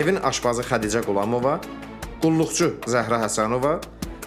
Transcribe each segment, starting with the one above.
evin aşpazı Xədicə Qulamova, qulluqçu Zəhra Həsənova,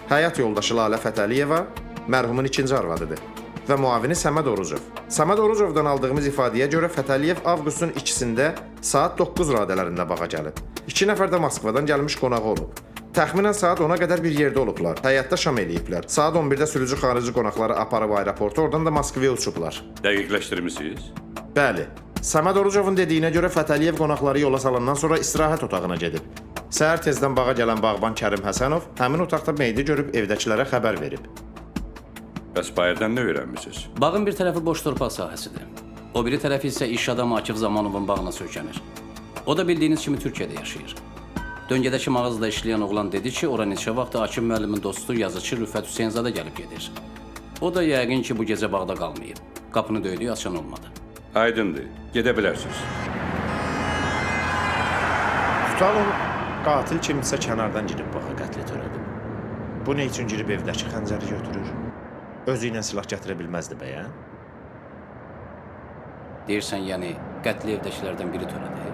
həyat yoldaşı Lalə Fətəliyeva mərhumun ikinci arvadıdır və müavini Səməd Orucov. Səməd Orucovdan aldığımız ifadəyə görə Fətəliyev avqustun 2-sində saat 9 radələrində bağa gəlib. 2 nəfər də Moskvadan gəlmiş qonağı olub. Təxminən saat 10-a qədər bir yerdə olublar. Həyatda şam eləyiblər. Saat 11-də sürücü xarici qonaqları aparıb aeroporta, oradan da Moskvaya uçublar. Dəqiqləşdirmisiniz? Bəli. Səməd Orucovun dediyinə görə Fətəliyev qonaqları yola salandan sonra istirahət otağına gedib. Səhər tezdən bağa gələn bağban Kərim Həsənov həmin otaqda meyidi görüb evdəkilərə xəbər verib. Bəs bayırdan nə öyrənmisiniz? Bağın bir tərəfi boş torpaq sahəsidir. O biri tərəfi isə iş adamı Akif Zamanovun bağına söykənir. O da bildiyiniz kimi Türkiyədə yaşayır. Döngədəki mağazada işləyən oğlan dedi ki, ora neçə vaxt Akif müəllimin dostu yazıcı Rüfət Hüseynzadə gəlib gedir. O da yəqin ki, bu gecə bağda qalmayıb. Qapını döydüyü açan olmadı. Aydındır, gedə bilərsiniz. Tutalım, qatil kimsə kənardan girib bağa qətli törədib. Bu nə üçün girib evdəki xəncəri götürür? Özü ilə silah gətirə bilməzdi bəyən? Deyirsən, yəni qətli evdəkilərdən biri törədi.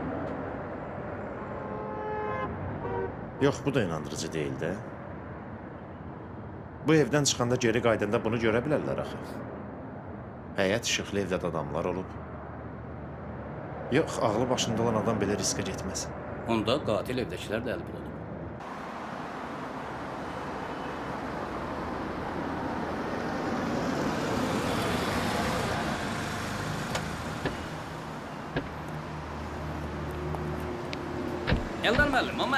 Yox, bu da inandırıcı deyil də. Bu evdən çıxanda geri qaydanda bunu görə bilərlər axı. Həyət işıqlı evdə adamlar olub. Yox, ağlı başında olan adam belə riskə getməz. Onda qatil evdəkilər də əlbir olub. Eldar müəllim, amma